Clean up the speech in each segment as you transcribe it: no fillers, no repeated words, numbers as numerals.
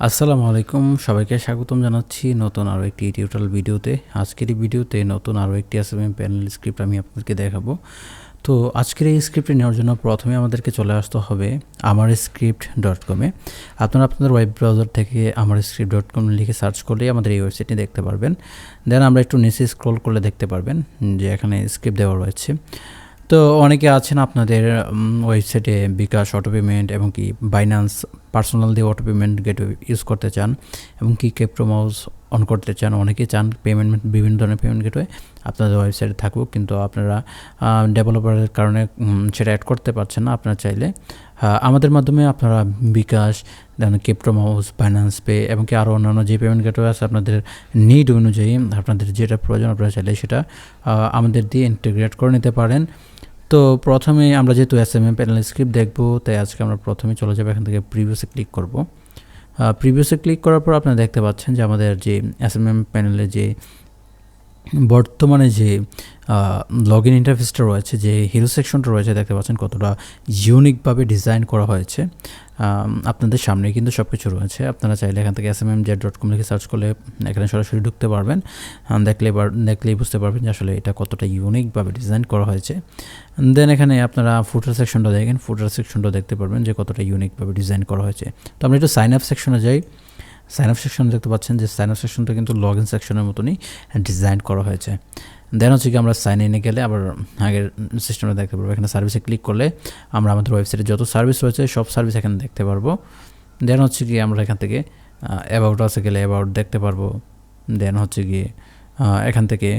আসসালামু আলাইকুম, সবাইকে স্বাগতম জানাচ্ছি নতুন আরও একটি টিউটোরিয়াল ভিডিওতে। আজকের এই ভিডিওতে নতুন আরও একটি অ্যাসাইনমেন্ট প্যানেল স্ক্রিপ্ট আমি আপনাদেরকে দেখাবো। তো আজকের এই স্ক্রিপ্টটি নেওয়ার জন্য প্রথমে আমাদেরকে চলে আসতে হবে amarscript.com-এ। আপনারা আপনাদের ওয়েব ব্রাউজার থেকে amarscript.com লিখে সার্চ করলেই আমাদের এই ওয়েবসাইটটি দেখতে পারবেন। দেন আমরা একটু নিচে স্ক্রল করলে দেখতে পারবেন যে এখানে স্ক্রিপ্ট দেওয়া রয়েছে। তো অনেকে আছেন আপনাদের ওয়েবসাইটে বিকাশ অটো পেমেন্ট এবং কি বাইন্যান্স পার্সোনাল দিয়ে অটো পেমেন্ট গেটওয়ে ইউজ করতে চান এবং কি ক্রিপ্টো মাউস অন করতে চান। অনেকেই চান পেমেন্ট বিভিন্ন ধরনের পেমেন্ট গেটওয়ে আপনাদের ওয়েবসাইটে থাকুক, কিন্তু আপনারা ডেভেলপারের কারণে সেটা অ্যাড করতে পারছেন না। আপনারা চাইলে আমাদের মাধ্যমে আপনারা বিকাশ, দেন ক্রিপ্টো মাউস, বাইন্যান্স পে এবং কি আরও অন্যান্য যে পেমেন্ট গেটওয়ে আছে আপনাদের নিড অনুযায়ী আপনাদের যেটা প্রয়োজন আপনারা চাইলে সেটা আমাদের দিয়ে ইন্টিগ্রেট করে নিতে পারেন। তো প্রথমে আমরা যেহেতু এসএমএম প্যানেল স্ক্রিপ্ট দেখব, তাই আজকে আমরা প্রথমে চলে যাবো এখান থেকে প্রিভিউসে ক্লিক করব। প্রিভিউসে ক্লিক করার পর আপনারা দেখতে পাচ্ছেন যে আমাদের যে এসএমএম প্যানেলে যে বর্তমানে যে লগ ইন ইন্টারফেসটা রয়েছে, যে হিরো সেকশনটা রয়েছে, দেখতে পাচ্ছেন কতটা ইউনিকভাবে ডিজাইন করা হয়েছে। আপনাদের সামনে কিন্তু সব কিছু রয়েছে। আপনারা চাইলে এখান থেকে smmz.com লিখে সার্চ করলে এখানে সরাসরি ঢুকতে পারবেন। দেখলেই বুঝতে পারবেন যে আসলে এটা কতটা ইউনিকভাবে ডিজাইন করা হয়েছে। দেন এখানে আপনারা ফুটার সেকশনটা দেখেন, ফুটার সেকশনটা দেখতে পারবেন যে কতটা ইউনিকভাবে ডিজাইন করা হয়েছে। তো আমরা একটু সাইন আপ সেকশনে যাই। সাইন আপ সেকশন দেখতে পাচ্ছেন যে সাইন আপ সেকশনটা কিন্তু লগ ইন সেকশনের মতনই ডিজাইন করা হয়েছে। দেন হচ্ছে কি আমরা সাইন ইনে গেলে আবার আগের সিস্টেমটা দেখতে পারবো। এখানে সার্ভিসে ক্লিক করলে আমরা আমাদের ওয়েবসাইটে যত সার্ভিস রয়েছে সব সার্ভিস এখানে দেখতে পারবো। দেন হচ্ছে কি আমরা এখান থেকে অ্যাবাউট আছে গেলে অ্যাবাউট দেখতে পারবো। দেন হচ্ছে গিয়ে এখান থেকে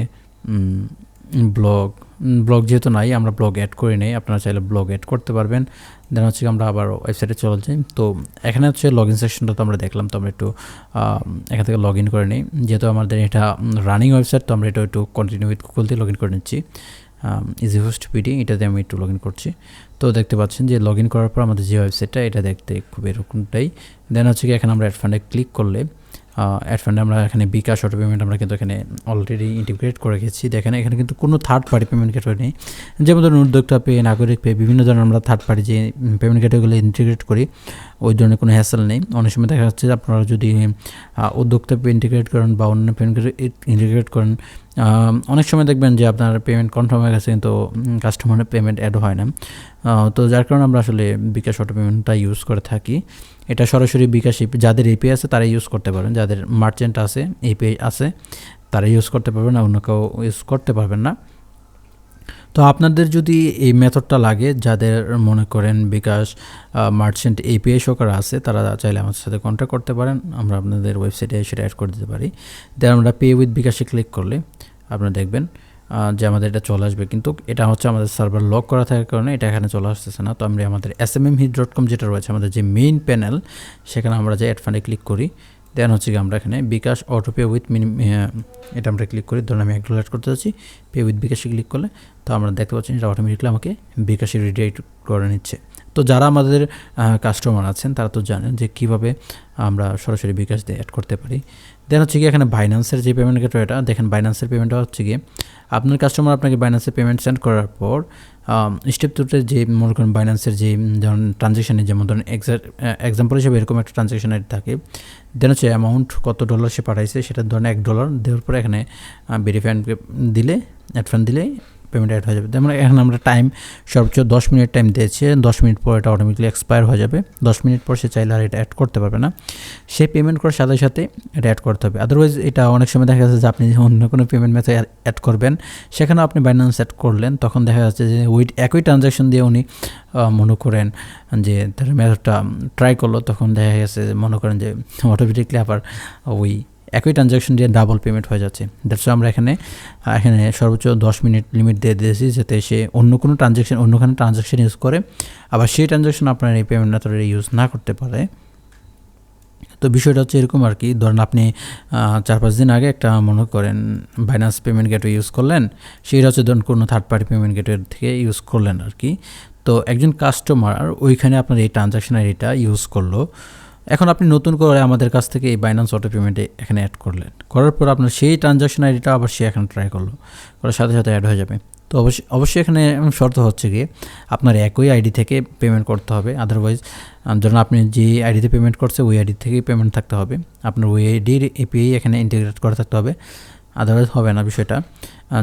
ব্লগ যেহেতু নাই, আমরা ব্লগ অ্যাড করে নেই, আপনারা চাইলে ব্লগ অ্যাড করতে পারবেন। দেন হচ্ছে আমরা আবার ওয়েবসাইটে চলে যাই। তো এখানে হচ্ছে লগ ইন সেকশনটা তো আমরা দেখলাম, তো আমরা একটু এখান থেকে লগ ইন করে নিই। যেহেতু আমাদের এটা রানিং ওয়েবসাইট, তো আমরা এটা একটু কন্টিনিউ উইথ গুগল দিয়ে লগ ইন করে নিচ্ছি। ইজি হোস্ট পিডি এটাতে আমি একটু লগ ইন করছি। তো দেখতে পাচ্ছেন যে লগ ইন করার পর আমাদের যে ওয়েবসাইটটা এটা দেখতে খুব এরকমটাই। দেন হচ্ছে কি এখানে আমরা অ্যাড ফান্ডে ক্লিক করলে অ্যাড ফান্ডে আমরা এখানে বিকাশ অটো পেমেন্ট আমরা কিন্তু এখানে অলরেডি ইন্টিগ্রেট করে গেছি। দেখেন এখানে কিন্তু কোনো থার্ড পার্টি পেমেন্ট গেটওয়ে নেই। যেমন ধরুন উদ্যোক্তা পে, নাগরিক পে, বিভিন্ন ধরনের আমরা থার্ড পার্টি যে পেমেন্ট গেটওয়েগুলো ইন্টিগ্রেট করি ওই ধরনের কোনো হ্যাসেল নেই। অনেক সময় দেখা যাচ্ছে যে আপনারা যদি উদ্যোক্তা পে ইন্টিগ্রেট করেন বা অন্য পেমেন্ট গেটওয়ে ইন্টিগ্রেট করেন, অনেক সময় দেখবেন যে আপনার পেমেন্ট কনফার্ম হয়ে গেছে কিন্তু কাস্টমারের পেমেন্ট অ্যাড হয় না। তো যার কারণে আমরা আসলে বিকাশ অটো পেমেন্টটা ইউজ করে থাকি। এটা সরাসরি বিকাশ যাদের এপিআই আছে তারা ইউজ করতে পারেন, যাদের মার্চেন্ট আছে, এপিআই আছে তারা ইউজ করতে পারবেন না, অন্য কেউ ইউজ করতে পারবেন না। তো আপনাদের যদি এই মেথডটা লাগে, যাদের মনে করেন বিকাশ মার্চেন্ট এপিআই সহকারে আছে, তারা চাইলে আমাদের সাথে কন্ট্যাক্ট করতে পারেন, আমরা আপনাদের ওয়েবসাইটে সেটা অ্যাড করে দিতে পারি। দেন আমরা পে উইথ বিকাশে ক্লিক করলে আপনারা দেখবেন যে আমাদের এটা চলে আসবে, কিন্তু এটা হচ্ছে আমাদের সার্ভার লক করা থাকার কারণে এটা এখানে চলে আসতেছে না। তো আমরা আমাদের smmhit.com যেটা রয়েছে আমাদের যে মেইন প্যানেল, সেখানে আমরা যে অ্যাড ফান্ডে ক্লিক করি। দেন হচ্ছে কি আমরা এখানে বিকাশ অটো পে উইথ এটা আমরা ক্লিক করি। ধরুন আমি $1 অ্যাড করতে চাচ্ছি, পে উইথ বিকাশে ক্লিক করলে তো আমরা দেখতে পাচ্ছি এটা অটোমেটিকলি আমাকে বিকাশে রিডাইরেক্ট করে নিচ্ছে। তো যারা আমাদের কাস্টমার আছেন তারা তো জানেন যে কীভাবে আমরা সরাসরি বিকাশ দিয়ে অ্যাড করতে পারি। দেন হচ্ছে কি এখানে বাইন্যান্সের যে পেমেন্ট গেটওয়েটা দেখেন, বাইন্যান্সের পেমেন্টটা হচ্ছে গিয়ে আপনার কাস্টমার আপনাকে বাইন্যান্সের পেমেন্ট সেন্ড করার পর স্টেপ 2তে যে মনে করেন বাইন্যান্সের যে ধরুন ট্রানজ্যাকশানে, যেমন ধরুন এক্সাম্পল হিসেবে এরকম একটা ট্রানজ্যাকশন আইডি থাকে। দেন হচ্ছে অ্যামাউন্ট কত ডলার সে পাঠাইছে সেটা ধরেন $1 দেওয়ার পরে এখানে ভেরিফাই দিলে অ্যাড ফান্ড দিলে পেমেন্ট অ্যাড হয়ে যাবে। যেমন এখানে আমরা টাইম সর্বোচ্চ 10 মিনিট টাইম দিয়েছি, 10 মিনিট পর এটা অটোমেটিকলি এক্সপায়ার হয়ে যাবে। 10 মিনিট পর সে চাইলে আর এটা অ্যাড করতে পারবে না, সে পেমেন্ট করার সাথে সাথে এটা অ্যাড করতে হবে। আদারওয়াইজ এটা অনেক সময় দেখা যাচ্ছে যে আপনি অন্য কোনো পেমেন্ট মেথড অ্যাড করবেন, সেখানেও আপনি বাইন্যান্স অ্যাড করলেন, তখন দেখা যাচ্ছে যে ওই একই ট্রানজ্যাকশন দিয়ে উনি মনে করেন যে তার মেথডটা ট্রাই করলো, তখন দেখা গেছে মনে করেন যে অটোমেটিকলি আবার ওই একই ট্রানজ্যাকশন দিয়ে ডাবল পেমেন্ট হয়ে যাচ্ছে। দ্যাটস আমরা এখানে সর্বোচ্চ 10 মিনিট লিমিট দিয়ে দিয়েছি, যাতে সে অন্য কোনো অন্যখানে ট্রানজ্যাকশন ইউজ করে, আবার সেই ট্রানজ্যাকশন আপনার এই পেমেন্ট মেথডে ইউজ না করতে পারে। তো বিষয়টা হচ্ছে এরকম আর কি। ধরেন আপনি 4-5 দিন আগে একটা মনে করেন বাইন্যান্স পেমেন্ট গেটওয়ে ইউজ করলেন, সেইটা হচ্ছে ধরুন কোনো থার্ড পার্টি পেমেন্ট গেটওয়ে থেকে ইউজ করলেন আর কি। তো একজন কাস্টমার ওইখানে আপনার এই ট্রানজ্যাকশন আইডিটা ইউজ করলো, এখন আপনি নতুন করে আমাদের কাছ থেকে এই বাইন্যান্স অটো পেমেন্টে এখানে অ্যাড করলেন, করার পর আপনার সেই ট্রানজ্যাকশন আইডিটা আবার সে এখানে ট্রাই করলো, করার সাথে সাথে অ্যাড হয়ে যাবে। তো অবশ্যই এখানে শর্ত হচ্ছে গিয়ে আপনার একই আইডি থেকে পেমেন্ট করতে হবে, আদারওয়াইজ ধরুন আপনি যে আইডিতে পেমেন্ট করছে ওই আইডি থেকেই পেমেন্ট থাকতে হবে, আপনার ওই আইডির এপিআই এখানে ইন্টিগ্রেট করা থাকতে হবে, আদারওয়াইজ হবে না বিষয়টা।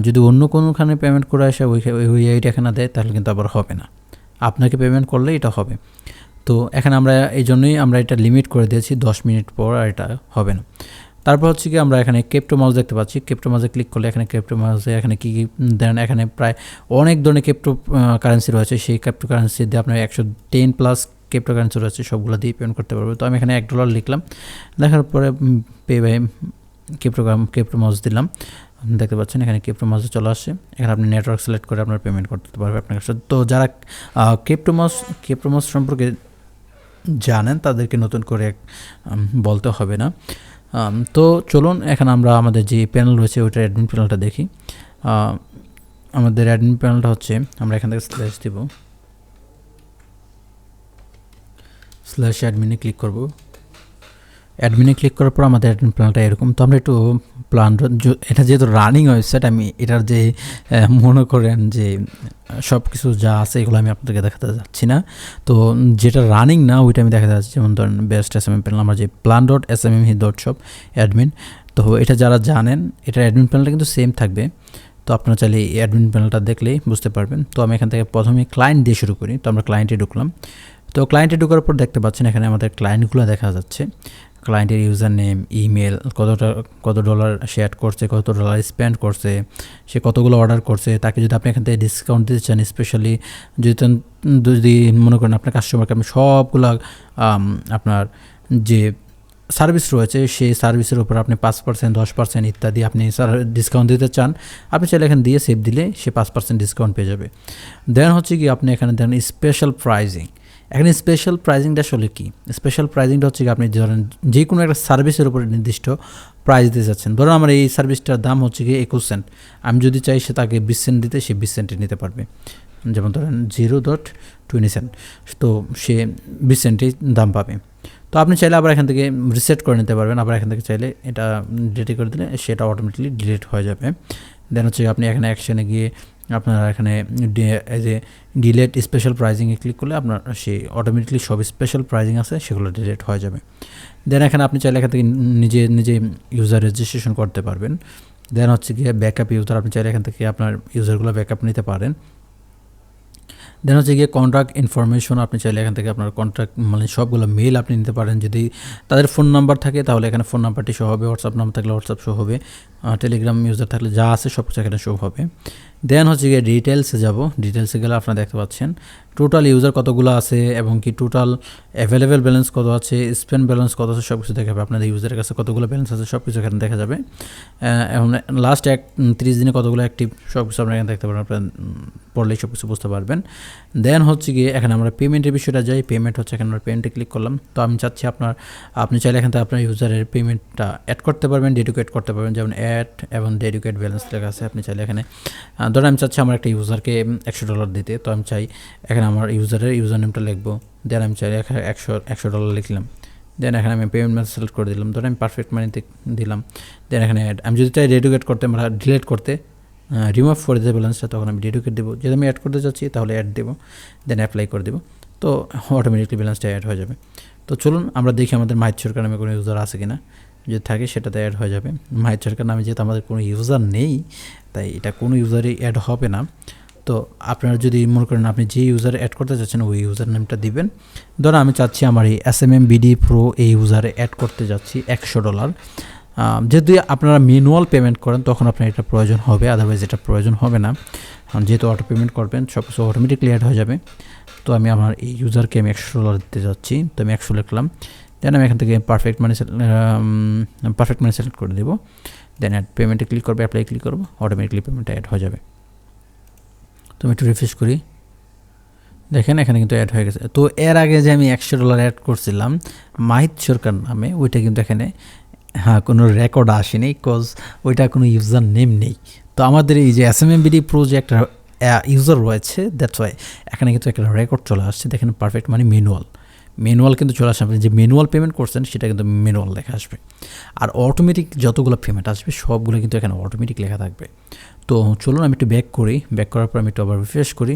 যদি অন্য কোনোখানে পেমেন্ট করে আসে ওই আইডি এখানে দেয় তাহলে কিন্তু আবার হবে না, আপনাকে পেমেন্ট করলে এটা হবে। তো এখানে আমরা এই জন্যই আমরা এটা লিমিট করে দিয়েছি 10 মিনিট পর আর এটা হবে না। তারপর হচ্ছে কি আমরা এখানে ক্রিপ্টো মাউস দেখতে পাচ্ছি, ক্রিপ্টো মাউসে ক্লিক করলে এখানে ক্রিপ্টো মাউসে এখানে কী কী দেন, এখানে প্রায় অনেক ধরনের ক্রিপ্টো কারেন্সি রয়েছে, সেই ক্রিপ্টো কারেন্সি দিয়ে আপনার 110+ ক্রিপ্টো কারেন্সি রয়েছে, সবগুলো দিয়ে পেমেন্ট করতে পারবে। তো আমি এখানে $1 লিখলাম, লেখার পরে পে বাই ক্রিপ্টো মাউস দিলাম, দেখতে পাচ্ছেন এখানে ক্রিপ্টো মাউসে চলে আসছে। এখানে আপনি নেটওয়ার্ক সিলেক্ট করে আপনার পেমেন্ট করতে পারবে আপনার কাছে। তো যারা ক্রিপ্টো মাউস সম্পর্কে জানেন তাদেরকে নতুন করে বলতে হবে না। তো চলুন এখন আমরা আমাদের যে প্যানেল রয়েছে ওইটার অ্যাডমিন প্যানেলটা দেখি। আমাদের অ্যাডমিন প্যানেলটা হচ্ছে, আমরা এখান থেকে স্ল্যাশ দিব, স্ল্যাশ অ্যাডমিনে ক্লিক করব। অ্যাডমিনে ক্লিক করার পর আমাদের অ্যাডমিন প্যানেলটা এরকম। তো আমরা একটু প্ল্যান, এটা যেহেতু রানিং ওয়েবসাইট, আমি এটার যে মনে করেন যে সব কিছু যা আছে এগুলো আমি আপনাদেরকে দেখাতে যাচ্ছি না। তো যেটা রানিং না ওইটা আমি দেখাতে যাচ্ছি, যেমন ধরেন বেস্ট এসএমএম প্যানেল, আমার যে plan.smme.shop অ্যাডমিন। তো এটা যারা জানেন এটার অ্যাডমিন প্যানেলটা কিন্তু সেম থাকবে। তো আপনারা চাইলে এই অ্যাডমিন প্যানেলটা দেখলেই বুঝতে পারবেন। তো আমি এখান থেকে প্রথমে ক্লায়েন্ট দিয়ে শুরু করি। তো আমরা ক্লায়েন্টে ঢুকলাম। তো ক্লায়েন্টে ঢোকার পর দেখতে পাচ্ছেন এখানে আমাদের ক্লায়েন্টগুলো দেখা যাচ্ছে, ক্লায়েন্টের ইউজার নেম, ইমেল, কত ডলার সে অ্যাড করছে, কত ডলার স্পেন্ড করছে, সে কতগুলো অর্ডার করছে, তাকে যদি আপনি এখান থেকে ডিসকাউন্ট দিতে চান, স্পেশালি যদি মনে করেন আপনার কাস্টমারকে আপনি সবগুলো আপনার যে সার্ভিস রয়েছে সেই সার্ভিসের উপর আপনি 5%, 10% ইত্যাদি আপনি ডিসকাউন্ট দিতে চান, আপনি চাইলে এখানে দিয়ে সেভ দিলে সে 5% ডিসকাউন্ট পেয়ে যাবে। দেন হচ্ছে কি আপনি এখানে দেন স্পেশাল প্রাইজিং। এখানে স্পেশাল প্রাইজিংটা আসলে কি? স্পেশাল প্রাইজিংটা হচ্ছে কি আপনি ধরেন যে কোনো একটা সার্ভিসের উপরে নির্দিষ্ট প্রাইস দিতে চাচ্ছেন। ধরুন আমার এই সার্ভিসটার দাম হচ্ছে কি 21 সেন্ট, আমি যদি চাই সে তাকে 20 সেন্ট দিতে, সে 20 সেন্টে নিতে পারবে। যেমন ধরেন 0.20 সেন্ট, তো সে 20 সেন্টেই দাম পাবে। তো আপনি চাইলে আবার এখান থেকে রিসেট করে নিতে পারবেন, আবার এখান থেকে চাইলে এটা ডিলিট করে দিলে সেটা অটোমেটিকলি ডিলিট হয়ে যাবে। দেন হচ্ছে আপনি এখানে অ্যাকশনে গিয়ে আপনারা এখানে যে ডিলেট স্পেশাল প্রাইজিংয়ে ক্লিক করলে আপনার সেই অটোমেটিকলি সব স্পেশাল প্রাইজিং আছে সেগুলো ডিলেট হয়ে যাবে। দেন এখানে আপনি চাইলে এখান থেকে নিজে ইউজার রেজিস্ট্রেশন করতে পারবেন। দেন হচ্ছে গিয়ে ব্যাকআপ ইউজার, আপনি চাইলে এখান থেকে আপনার ইউজারগুলো ব্যাকআপ নিতে পারেন। দেন হচ্ছে গিয়ে কন্ট্যাক্ট ইনফরমেশন, আপনি চাইলে এখান থেকে আপনার কন্ট্যাক্ট মানে সবগুলো মেল আপনি নিতে পারেন। যদি তাদের ফোন নাম্বার থাকে তাহলে এখানে ফোন নাম্বারটি শো হবে, হোয়াটসঅ্যাপ নাম্বার থাকলে হোয়াটসঅ্যাপ শো হবে, টেলিগ্রাম ইউজার থাকলে যা আছে সব কিছু এখানে শো হবে। দেন হচ্ছে গিয়ে ডিটেলসে যাব। ডিটেলসে গেলে আপনারা দেখতে পাচ্ছেন টোটাল ইউজার কতগুলো আছে এবং কি টোটাল অ্যাভেলেবেল ব্যালেন্স কত আছে, স্পেন্ড ব্যালেন্স কত আছে, সব কিছু দেখাবে। আপনাদের ইউজারের কাছে কতগুলো ব্যালেন্স আছে সব কিছু এখানে দেখা যাবে। এখন লাস্ট 30 দিনে কতগুলো অ্যাক্টিভ সব কিছু আপনারা এখানে দেখতে পারেন, আপনারা পড়লেই সব কিছু বুঝতে পারবেন। দেন হচ্ছে গিয়ে এখানে আমরা পেমেন্টের বিষয়টা যাই। পেমেন্ট হচ্ছে এখানে আমরা পেমেন্টে ক্লিক করলাম। তো আমি চাচ্ছি আপনি চাইলে এখান থেকে আপনার ইউজারের পেমেন্টটা অ্যাড করতে পারবেন, ডেডিকেট করতে পারবেন, যেমন অ্যাড এবং ডেডিকেট ব্যালেন্স লেখা আছে। আপনি চাইলে এখানে ধরুন আমি চাচ্ছি আমার একটা ইউজারকে $100 দিতে, তো আমি চাই এখানে আমার ইউজারের ইউজার নেমটা লিখবো। দেন আমি চাইলে এখানে $100 লিখলাম। দেন এখানে আমি পেমেন্ট মেথড সিলেক্ট করে দিলাম, ধরুন আমি পারফেক্ট মানিতে দিলাম। দেন এখানে অ্যাড, আমি যদি চাই ডেডিকেট করতে আমরা ডিলিট করতে রিমুভ করে দেবো ব্যালেন্সটা, তখন আমি ডেডিকেট দেবো। যদি আমি অ্যাড করতে চাচ্ছি তাহলে অ্যাড দেবো, দেন অ্যাপ্লাই করে দেবো, তো অটোমেটিকলি ব্যালেন্সটা অ্যাড হয়ে যাবে। তো চলুন আমরা দেখি আমাদের মাহিত সরকার নামে কোনো ইউজার আছে কিনা, যদি থাকে সেটাতে অ্যাড হয়ে যাবে। মাহিত সরকার নামে যেহেতু আমাদের কোনো ইউজার নেই তাই এটা কোনো ইউজারই অ্যাড হবে না। তো আপনারা যদি মনে করেন আপনি যে ইউজারে অ্যাড করতে চাচ্ছেন ওই ইউজার নেমটা দিবেন। ধরো আমি চাচ্ছি আমার এই SMMBD Pro এই ইউজারে অ্যাড করতে যাচ্ছি $100। যদি আপনারা ম্যানুয়াল পেমেন্ট করেন তখন আপনার এটা প্রয়োজন হবে, আদারওয়াইজ এটা প্রয়োজন হবে না। যেহেতু অটো পেমেন্ট করবেন সব কিছু অটোমেটিকলি অ্যাড হয়ে যাবে। তো আমি আমার এই ইউজারকে আমি $100 দিতে যাচ্ছি, তো আমি 100 লিখলাম। দেন আমি এখান থেকে পারফেক্ট মানি সিলেক্ট করে দেবো। দেন অ্যাড পেমেন্টে ক্লিক করবো, অ্যাপ্লাই ক্লিক করবো, অটোমেটিকলি পেমেন্টটা অ্যাড হয়ে যাবে। তো আমি একটু রিফ্রেশ করি, দেখেন এখানে কিন্তু অ্যাড হয়ে গেছে। তো এর আগে যে আমি $100 অ্যাড করছিলাম মাহিত সরকার নামে, ওইটা কিন্তু এখানে কোনো রেকর্ড আসেনি, কজ ওইটা কোনো ইউজার নেম নেই। তো আমাদের এই যে SMMBD Pro যে একটা ইউজার রয়েছে, দ্যাটস ওয়াই এখানে কিন্তু একটা রেকর্ড চলে আসছে। দেখেন পারফেক্ট মানি ম্যানুয়াল কিন্তু চলে আসবে, আপনি যে ম্যানুয়াল পেমেন্ট করছেন সেটা কিন্তু ম্যানুয়াল লেখা আসবে। আর অটোমেটিক যতগুলো পেমেন্ট আসবে সবগুলো কিন্তু এখানে অটোমেটিক লেখা থাকবে। তো চলুন আমি একটু ব্যাক করি, ব্যাক করার পর আমি একটু আবার রিফ্রেশ করি।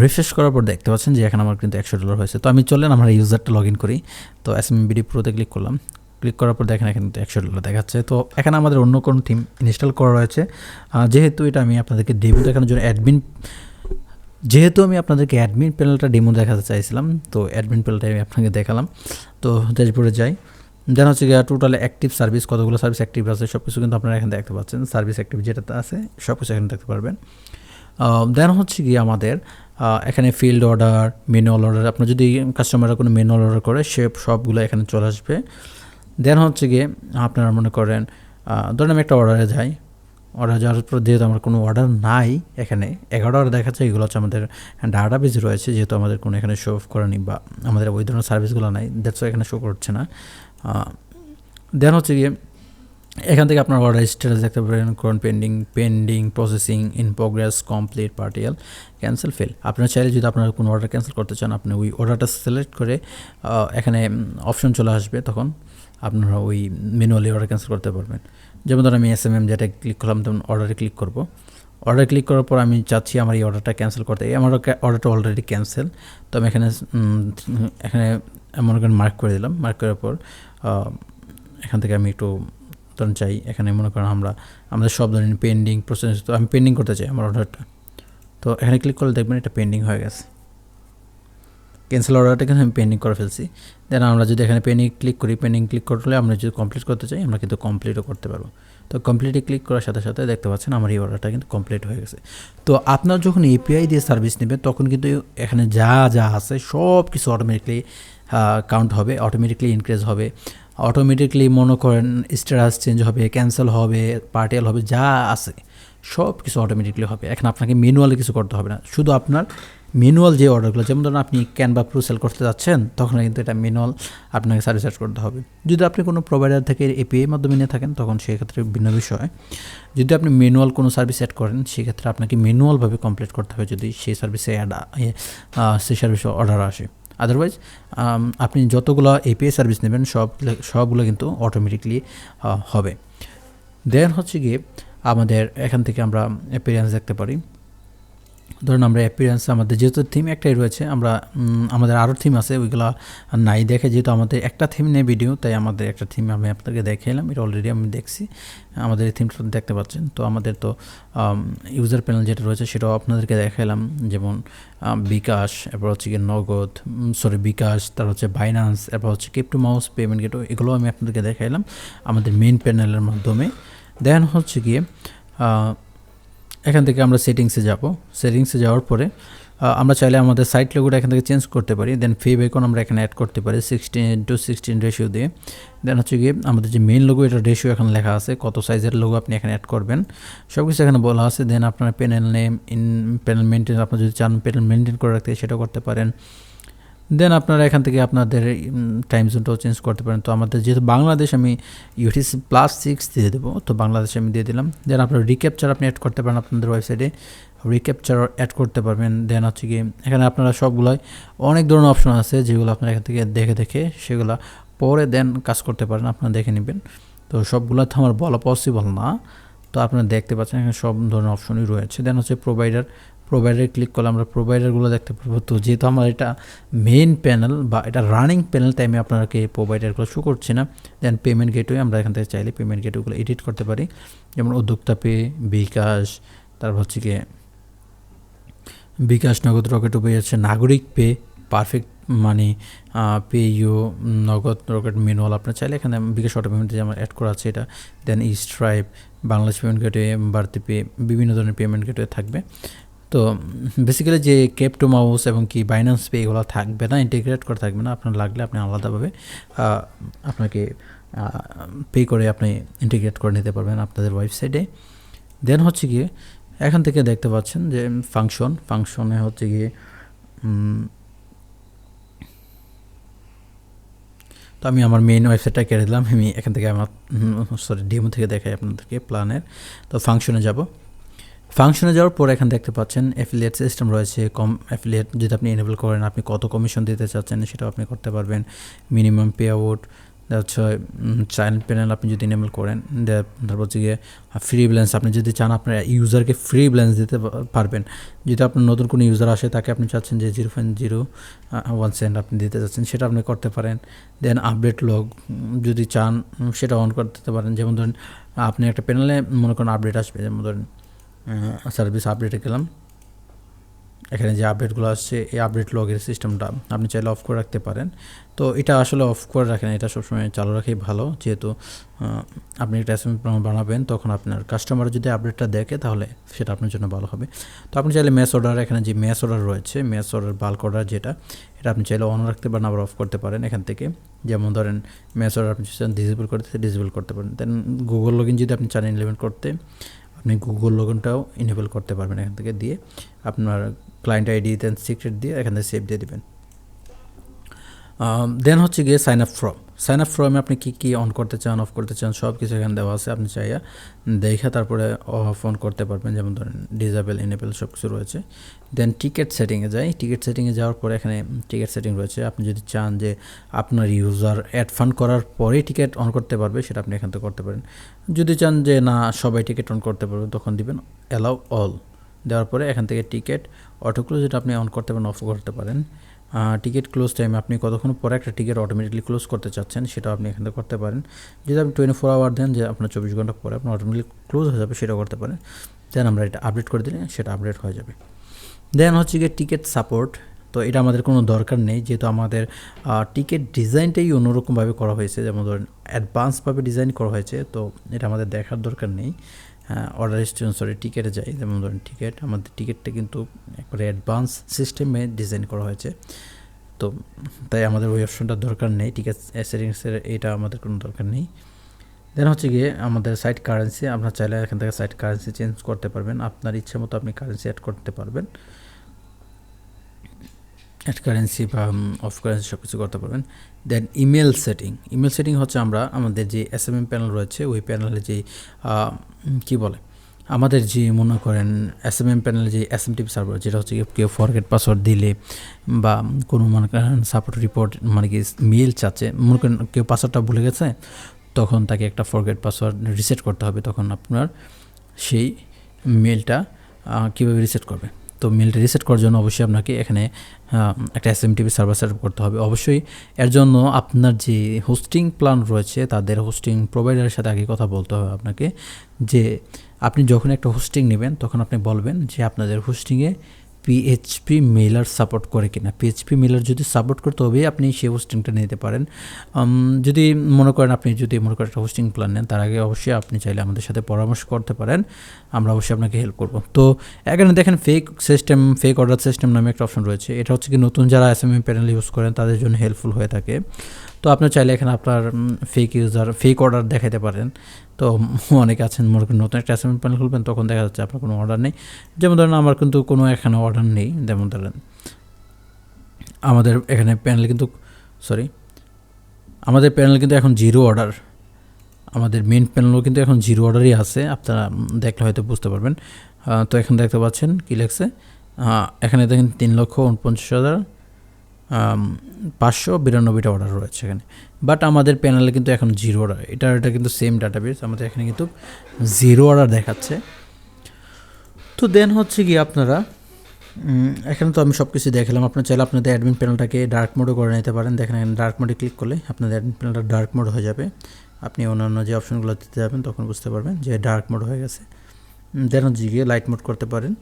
রিফ্রেশ করার পর দেখতে পাচ্ছেন যে এখানে আমার কিন্তু $100 হয়েছে। তো আমি চলেন আমার ইউজারটা লগ ইন করি। তো SMBD Proতে ক্লিক করলাম, ক্লিক করার পর দেখেন এখানে কিন্তু $100 দেখাচ্ছে। তো এখানে আমাদের অন্য কোনো থিম ইনস্টল করা রয়েছে, যেহেতু এটা আমি আপনাদেরকে ডেমো দেখানোর জন্য আমি আপনাদেরকে অ্যাডমিন প্যানেলটা ডেমো দেখাতে চাইছিলাম, তো অ্যাডমিন প্যানেলটা আমি আপনাকে দেখালাম। তো ড্যাশবোর্ডে যাই, দেন হচ্ছে গিয়ে টোটাল অ্যাক্টিভ সার্ভিস, কতগুলো সার্ভিস অ্যাক্টিভ আছে সব কিছু কিন্তু আপনারা এখানে দেখতে পাচ্ছেন। সার্ভিস অ্যাক্টিভ যেটাতে আছে সব কিছু এখানে দেখতে পারবেন। দেন হচ্ছে গিয়ে আমাদের এখানে ফিল্ড অর্ডার, ম্যানুয়াল অর্ডার, আপনার যদি কাস্টমাররা কোনো ম্যানুয়াল অর্ডার করে সবগুলো এখানে চলে আসবে। দেন হচ্ছে গিয়ে আপনারা মনে করেন ধরেন আমি একটা অর্ডারে যাই, অর্ডার যাওয়ার পর যেহেতু আমার কোনো অর্ডার নাই, এখানে 11 অর্ডার দেখাচ্ছে, এগুলো হচ্ছে আমাদের ডাটা বেজ রয়েছে, যেহেতু আমাদের কোনো এখানে শো অফ করেনি বা আমাদের ওই ধরনের সার্ভিসগুলো নাই, দ্যাটস এখানে শো করছে না। দেন হচ্ছে গিয়ে এখান থেকে আপনার অর্ডার স্ট্যাটাস দেখতে পারেন, কোন pending, processing, in progress, complete, partial, cancel, fail. আপনারা চাইলে যদি আপনারা কোনো অর্ডার ক্যান্সেল করতে চান, আপনি ওই অর্ডারটা সিলেক্ট করে এখানে অপশন চলে আসবে, তখন আপনারা ওই ম্যানুয়ালি অর্ডার ক্যান্সেল করতে পারবেন। যেমন ধর আমি SMM যেটা ক্লিক করলাম, তখন অর্ডারে ক্লিক করব। অর্ডার ক্লিক করার পর আমি চাচ্ছি আমার এই অর্ডারটা ক্যান্সেল করতে, আমার অর্ডারটা অলরেডি ক্যান্সেল। তো আমি এখানে মনে করেন মার্ক করে দিলাম। মার্ক করার পর এখান থেকে আমি একটু চাই, এখানে মনে করেন আমাদের সব ধরনের পেন্ডিং, প্রসেস, তো আমি পেন্ডিং করতে চাই আমার অর্ডারটা। তো এখানে ক্লিক করলে দেখবেন এটা পেন্ডিং হয়ে গেছে, ক্যান্সেল অর্ডারটা কিন্তু আমি পেন্ডিং করে ফেলছি। দেন আমরা যদি এখানে পেন্ডিং ক্লিক করলে আমরা যদি কমপ্লিট করতে চাই, আমরা কিন্তু কমপ্লিটও করতে পারবো। তো কমপ্লিটে ক্লিক করার সাথে সাথে দেখতে পাচ্ছেন আমার এই অর্ডারটা কিন্তু কমপ্লিট হয়ে গেছে। তো আপনার যখন API দিয়ে সার্ভিস নেবেন, তখন কিন্তু এখানে যা আছে সব কিছু অটোমেটিকলি কাউন্ট হবে, অটোমেটিকলি ইনক্রিজ হবে, অটোমেটিকলি মনে করেন স্ট্যাটাস চেঞ্জ হবে, ক্যান্সেল হবে, পার্টিয়াল হবে, যা আছে সব কিছু অটোমেটিকলি হবে। এখন আপনাকে ম্যানুয়ালি কিছু করতে হবে না, শুধু আপনার ম্যানুয়াল যে অর্ডারগুলো, যেমন ধরুন আপনি ক্যানভা প্রো সেল করতে যাচ্ছেন, তখন কিন্তু এটা ম্যানুয়াল আপনাকে সার্ভিস অ্যাড করতে হবে। যদি আপনি কোনো প্রোভাইডার থেকে API মাধ্যমে নিয়ে থাকেন, তখন সেক্ষেত্রে ভিন্ন বিষয়। যদি আপনি ম্যানুয়াল কোনো সার্ভিস অ্যাড করেন, সেক্ষেত্রে আপনাকে ম্যানুয়ালভাবে কমপ্লিট করতে হবে যদি সেই সার্ভিসে সেই সার্ভিসে অর্ডার আসে। আদারওয়াইজ আপনি যতগুলো API সার্ভিস নেবেন সবগুলো কিন্তু অটোমেটিকলি হবে। দেন হচ্ছে গিয়ে আমাদের এখান থেকে আমরা অ্যাপিয়ারেন্স দেখতে পারি। ধরুন আমরা অ্যাপিয়ারেন্স, আমাদের যেহেতু থিম একটাই রয়েছে, আমাদের আরও থিম আছে, ওইগুলো নাই দেখে, যেহেতু আমাদের একটা থিম নেই ভিডিও, তাই আমাদের একটা থিম আমি আপনাকে দেখাইলাম, এটা অলরেডি আমি দেখছি, আমাদের এই থিমটা দেখতে পাচ্ছেন। তো আমাদের তো ইউজার প্যানেল যেটা রয়েছে সেটাও আপনাদেরকে দেখাইলাম, যেমন বিকাশ, এরপর হচ্ছে গিয়ে নগদ, বিকাশ, তার হচ্ছে বাইন্যান্স, এরপর হচ্ছে ক্রিপ্টোমাউস, পেমেন্ট গেটওয়ে, এগুলো আমি আপনাদেরকে দেখাইলাম আমাদের মেইন প্যানেলের মাধ্যমে। দেন হচ্ছে গিয়ে এখান থেকে আমরা সেটিংসে যাব। সেটিংসে যাওয়ার পরে আমরা চাইলে আমাদের সাইট লোগোটা এখান থেকে চেঞ্জ করতে পারি। দেন ফেভ আইকন আমরা এখানে অ্যাড করতে পারি 16:16 রেশিও দিয়ে। দেন হচ্ছে গিয়ে আমাদের যে মেইন লোগো, এটা রেশিও এখানে লেখা আছে, কত সাইজের লোগো আপনি এখানে অ্যাড করবেন সব কিছু এখানে বলা আছে। দেন আপনার প্যানেল নেম, প্যানেল মেনটেন, আপনার যদি চান প্যানেল মেনটেন করে রাখতে সেটাও করতে পারেন। দেন আপনারা এখান থেকে আপনাদের টাইম জোনটাও চেঞ্জ করতে পারেন। তো আমাদের যেহেতু বাংলাদেশ, আমি UTC+6 দিয়ে দেবো, তো বাংলাদেশে আমি দিয়ে দিলাম। দেন আপনার রিক্যাপচার আপনি অ্যাড করতে পারেন, আপনাদের ওয়েবসাইটে রিক্যাপচার অ্যাড করতে পারবেন। দেন হচ্ছে কি এখানে আপনারা সবগুলোই অনেক ধরনের অপশন আছে, যেগুলো আপনারা এখান থেকে দেখে সেগুলো পরে দেন কাজ করতে পারেন, আপনারা দেখে নেবেন। তো সবগুলো তো আমার বলা পসিবল না, তো আপনারা দেখতে পাচ্ছেন এখানে সব ধরনের অপশনই রয়েছে। দেন হচ্ছে প্রোভাইডারে ক্লিক করলে আমরা প্রোভাইডারগুলো দেখতে পারবো। তো যেহেতু আমার এটা মেইন প্যানেল বা এটা রানিং প্যানেল, তাই আমি আপনাকে প্রোভাইডারগুলো শো করছি না। দেন পেমেন্ট গেটওয়ে, আমরা এখান থেকে চাইলে পেমেন্ট গেটওয়েগুলো এডিট করতে পারি, যেমন উদ্যোক্তা পে, বিকাশ, তারপর হচ্ছে গিয়ে বিকাশ, নগদ, রকেট পে, হচ্ছে নাগরিক পে, পারফেক্ট মানি, পেইউ, নগদ, রকেট, ম্যানুয়াল। আপনার চাইলে এখানে বিকাশ অটো পেমেন্ট যে আমার অ্যাড করা আছে এটা। দেন স্ট্রাইপ, বাংলাদেশ পেমেন্ট গেটওয়ে, বাড়তি পে, বিভিন্ন ধরনের পেমেন্ট গেটওয়ে থাকবে। তো বেসিক্যালি যে ক্রিপ্টোমাউস এবং কি বাইন্যান্স পে এগুলো থাকবে না, ইন্টিগ্রেট করা থাকবে না। আপনার লাগলে আপনি আলাদাভাবে আপনাকে পে করে আপনি ইন্টিগ্রেট করে নিতে পারবেন আপনাদের ওয়েবসাইটে। দেন হচ্ছে গিয়ে এখান থেকে দেখতে পাচ্ছেন যে ফাংশনে হচ্ছে গিয়ে তো আমি আমার মেইন ওয়েবসাইটটা কেটে দিলাম। আমি এখান থেকে আমার ডেমো থেকে দেখাই আপনাদেরকে প্ল্যানের। তো ফাংশনে যাব, ফাংশনে যাওয়ার পর এখানে দেখতে পাচ্ছেন অ্যাফিলিয়েট সিস্টেম রয়েছে। অ্যাফিলিয়েট যদি আপনি এনেবল করেন, আপনি কত কমিশন দিতে চাচ্ছেন সেটাও আপনি করতে পারবেন। মিনিমাম পে আউট, হচ্ছে চাইল্ড প্যানেল আপনি যদি এনেবল করেন, তারপর হচ্ছে গিয়ে ফ্রি ব্যালেন্স, আপনি যদি চান আপনার ইউজারকে ফ্রি ব্যালেন্স দিতে পারবেন। যদি আপনার নতুন কোনো ইউজার আসে তাকে আপনি চাচ্ছেন যে 0.01 সেন্ট আপনি দিতে চাচ্ছেন, সেটা আপনি করতে পারেন। দেন আপডেট লগ যদি চান সেটা অন করতে পারেন। যেমন ধরেন আপনি একটা প্যানেলে মনে করেন আপডেট আসবে, যেমন ধরেন সার্ভিস আপডেটে গেলাম, এখানে যে আপডেটগুলো আসছে এই আপডেট লগের সিস্টেমটা আপনি চাইলে অফ করে রাখতে পারেন। তো এটা আসলে অফ করে রাখেন, এটা সবসময় চালু রাখাই ভালো, যেহেতু আপনি একটা এসএমএস বানাবেন তখন আপনার কাস্টমার যদি আপডেটটা দেখে তাহলে সেটা আপনার জন্য ভালো হবে। তো আপনি চাইলে মেস অর্ডার, এখানে যে মেস অর্ডার রয়েছে, মেস অর্ডার বাল্ক অর্ডার যেটা, এটা আপনি চাইলে অন রাখতে পারেন, আবার অফ করতে পারেন এখান থেকে। যেমন ধরেন মেস অর্ডার আপনি চান ডিসেবল করতে, ডিসেবল করতে পারেন। দেন গুগল লগইন যদি আপনি চান ইনভেন্ট করতে, আপনি গুগল লগইনটাও ইনেবল করতে পারবেন এখান থেকে দিয়ে আপনার ক্লায়েন্ট আইডি দেন সিক্রেট দিয়ে এখান থেকে সেভ দিয়ে দেবেন। দেন হচ্ছে গিয়ে সাইন আপ ফর্মে আপনি কী অন করতে চান, অফ করতে চান, সব কিছু এখানে দেওয়া আছে। আপনি চাইয়া দেখে তারপরে অফ অন করতে পারবেন। যেমন ধরেন ডিজেবল এনেবল সব কিছু রয়েছে। দেন টিকিট সেটিংয়ে যাই, টিকিট সেটিংয়ে যাওয়ার পরে এখানে টিকিট সেটিং রয়েছে। আপনি যদি চান যে আপনার ইউজার অ্যাড ফান্ড করার পরেই টিকিট অন করতে পারবে, সেটা আপনি এখান থেকে করতে পারেন। যদি চান যে না সবাই টিকিট অন করতে পারবে, তখন দিবেন অ্যালাউ অল। দেওয়ার পরে এখান থেকে টিকিট অটো ক্লোজ, যেটা আপনি অন করতে পারেন, অফ করতে পারেন। টিকিট ক্লোজ টাইম, আপনি কতক্ষণ পরে একটা টিকিট অটোমেটিকলি ক্লোজ করতে চাচ্ছেন সেটা আপনি এখান থেকে করতে পারেন। যদি আপনি 24 আওয়ার দেন যে আপনার 24 ঘন্টা পরে আপনার অটোমেটিকলি ক্লোজ হয়ে যাবে, সেটাও করতে পারেন। দেন আমরা এটা আপডেট করে দিলে সেটা আপডেট হয়ে যাবে। দেন হচ্ছে গিয়ে টিকিট সাপোর্ট, তো এটা আমাদের কোনো দরকার নেই, যেহেতু আমাদের টিকিট ডিজাইনটাই অন্যরকমভাবে করা হয়েছে, যেমন ধরেন অ্যাডভান্সভাবে ডিজাইন করা হয়েছে, তো এটা আমাদের দেখার দরকার নেই। অর্ডার টিকিটে যাই, যেমন ধরেন টিকিট, আমাদের টিকিটটা কিন্তু একবারে অ্যাডভান্স সিস্টেমে ডিজাইন করা হয়েছে, তো তাই আমাদের ওই অপশনটার দরকার নেই। টিকিট সেটিংসের এটা আমাদের কোনো দরকার নেই। দেন হচ্ছে গিয়ে আমাদের সাইট কারেন্সি, আপনার চাইলে এখান থেকে সাইট কারেন্সি চেঞ্জ করতে পারবেন, আপনার ইচ্ছে মতো আপনি কারেন্সি অ্যাড করতে পারবেন, অ্যাড কারেন্সি বা অফ কারেন্সি সব কিছু করতে পারবেন। দেন ইমেল সেটিং হচ্ছে আমরা আমাদের যে এসএমএম প্যানেল রয়েছে ওই প্যানেলে যে কী বলে আমাদের যে মনে করেন এসএমএম প্যানেলে যে এসএমটিপি সার্ভার, যেটা হচ্ছে কেউ ফরগেট পাসওয়ার্ড দিলে বা কোনো মনে করেন সাপোর্ট রিপোর্ট মানে কি মেল চাচ্ছে, মনে করেন কেউ পাসওয়ার্ডটা ভুলে গেছে, তখন তাকে একটা ফরগেট পাসওয়ার্ড রিসেট করতে হবে, তখন আপনার সেই মেলটা কীভাবে রিসেট করবে। তো মেলটা রিসেট করার জন্য অবশ্যই আপনাকে এখানে একটা এসএমটিপি সার্ভার সেট আপ করতে হবে। অবশ্যই এর জন্য আপনার যে হোস্টিং প্ল্যান রয়েছে তাদের হোস্টিং প্রোভাইডারের সাথে আগে কথা বলতে হবে আপনাকে, যে আপনি যখন একটা হোস্টিং নেবেন তখন আপনি বলবেন যে আপনাদের হোস্টিংয়ে পিএইচপি মেলার সাপোর্ট করে কিনা। পিএইচপি মেলার যদি সাপোর্ট করে তবেই আপনি সেই হোস্টিংটা নিতে পারেন। যদি মনে করেন আপনি যদি মনে করেন একটা হোস্টিং প্ল্যান নেন, তার আগে অবশ্যই আপনি চাইলে আমাদের সাথে পরামর্শ করতে পারেন, আমরা অবশ্যই আপনাকে হেল্প করব। তো এখানে দেখেন ফেক অর্ডার সিস্টেম নামে একটা অপশন রয়েছে, এটা হচ্ছে কি নতুন যারা এসএমএম প্যানেল ইউজ করেন তাদের জন্য হেল্পফুল হয়ে থাকে। তো আপনি চাইলে এখানে আপনার ফেক অর্ডার দেখাতে পারেন। তো অনেকে আছেন মনে করেন নতুন একটা এসএমএম প্যানেল খুলবেন, তখন দেখা যাচ্ছে আপনার কোনো অর্ডার নেই। যেমন ধরেন আমার কিন্তু কোনো এখানে অর্ডার নেই, যেমন ধরেন আমাদের এখানে প্যানেল কিন্তু আমাদের প্যানেল কিন্তু এখন জিরো অর্ডার, আমাদের মেন প্যানেলও কিন্তু এখন জিরো অর্ডারই আছে, আপনারা দেখলে হয়তো বুঝতে পারবেন। তো এখানে দেখতে পাচ্ছেন কী লেখছে, এখানে দেখেন 3,49,592টা অর্ডার রয়েছে এখানে, বাট আমাদের প্যানেলে কিন্তু এখন জিরো অর্ডার, এটা কিন্তু সেম ডাটাবেস, আমাদের এখানে কিন্তু জিরো অর্ডার দেখাচ্ছে। তো দেন হচ্ছে কি আপনারা এখানে তো আমি সব কিছু দেখালাম, আপনার চাইলে আপনাদের অ্যাডমিন প্যানেলটাকে ডার্ক মোডও করে নিতে পারেন। দেখেন এখানে ডার্ক মোডে ক্লিক করলে আপনাদের অ্যাডমিন প্যানেলটা ডার্ক মোড হয়ে যাবে, আপনি অন্যান্য যে অপশনগুলো দিতে যাবেন তখন বুঝতে পারবেন যে ডার্ক মোড হয়ে গেছে। দেন হচ্ছে গিয়ে লাইট মোড করতে পারেন।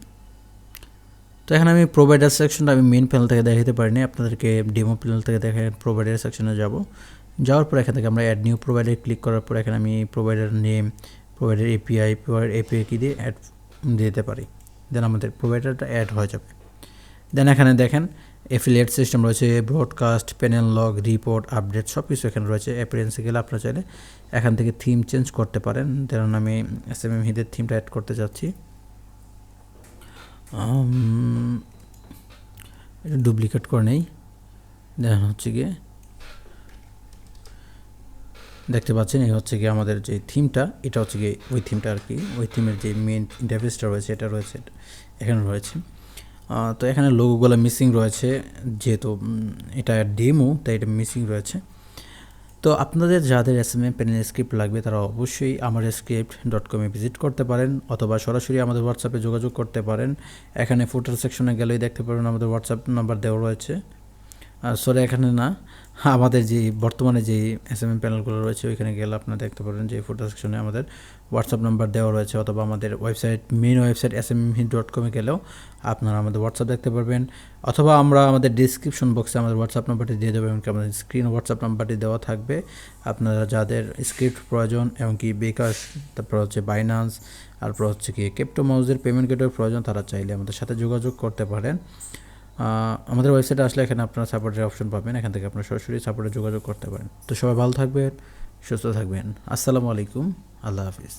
তো এখানে আমি প্রোভাইডার সেকশনটা আমি মেন প্যানেল থেকে দেখাতে পারিনি, আপনাদেরকে ডেমো প্যানেল থেকে দেখে প্রোভাইডার সেকশনে যাওয়ার পর এখান থেকে আমরা অ্যাড নিউ প্রোভাইডার ক্লিক করার পর এখানে আমি প্রোভাইডার নেম, প্রোভাইডার এপিআই কি দিয়ে অ্যাড দিতে পারি, দেন আমাদের প্রোভাইডারটা অ্যাড হয়ে যাবে। দেন এখানে দেখেন অ্যাফিলিয়েট সিস্টেম রয়েছে, broadcast, panel log, report, update সব কিছু এখানে রয়েছে। অ্যাপিয়ারেন্সে গেলে আপনারা চাইলে এখান থেকে থিম চেঞ্জ করতে পারেন। ধরুন আমি এসএমএম হিদের থিমটা অ্যাড করতে যাচ্ছি, এটা ডুপ্লিকেট করে নেই। দেন হচ্ছে গিয়ে দেখতে পাচ্ছেন এই হচ্ছে গিয়ে আমাদের যে থিমটা, এটা হচ্ছে গিয়ে ওই থিমটা আর কি, ওই থিমের যে মেন ইন্টারফেসটা রয়েছে এটা রয়েছে এখানে রয়েছে। তো এখানে লোগোগুলো মিসিং রয়েছে, যেহেতু এটা ডেমো তাই এটা মিসিং রয়েছে। তো আপনাদের যাদের এসএমএম প্যানেল স্ক্রিপ্ট লাগবে তারা অবশ্যই আমারস্ক্রিপ্ট.com ভিজিট করতে পারেন, অথবা সরাসরি আমাদের হোয়াটসঅ্যাপে যোগাযোগ করতে পারেন। এখানে ফুটার সেকশনে গেলেই দেখতে পারেন আমাদের হোয়াটসঅ্যাপ নাম্বার দেওয়া রয়েছে। সরি, এখানে না, আমাদের যে বর্তমানে যে এসএমএম প্যানেলগুলো রয়েছে ওইখানে গেলে আপনারা দেখতে পারেন যে ফুটার সেকশনে আমাদের হোয়াটসঅ্যাপ নাম্বার দেওয়া রয়েছে, অথবা আমাদের ওয়েবসাইট মেন ওয়েবসাইট smemhi.com গেলেও আপনারা আমাদের হোয়াটসঅ্যাপ দেখতে পারবেন, অথবা আমরা আমাদের ডিসক্রিপশন বক্সে আমাদের হোয়াটসঅ্যাপ নাম্বারটি দিয়ে দেবো, এমনকি আমাদের স্ক্রিন হোয়াটসঅ্যাপ নাম্বারটি দেওয়া থাকবে। আপনারা যাদের স্ক্রিপ্ট প্রয়োজন, এমনকি বিকাশ, তারপর হচ্ছে বাইন্যান্স, তারপর হচ্ছে কি ক্রিপ্টো মাউজের পেমেন্ট গেটওয়ের প্রয়োজন, তারা চাইলে আমাদের সাথে যোগাযোগ করতে পারেন। আমাদের ওয়েবসাইটে আসলে এখানে আপনারা সাপোর্টের অপশন পাবেন, এখান থেকে আপনারা সরাসরি সাপোর্টে যোগাযোগ করতে পারেন। তো সবাই ভালো থাকবেন, সুস্থ থাকবেন। আসসালামু আলাইকুম, আল্লাহ হাফিজ।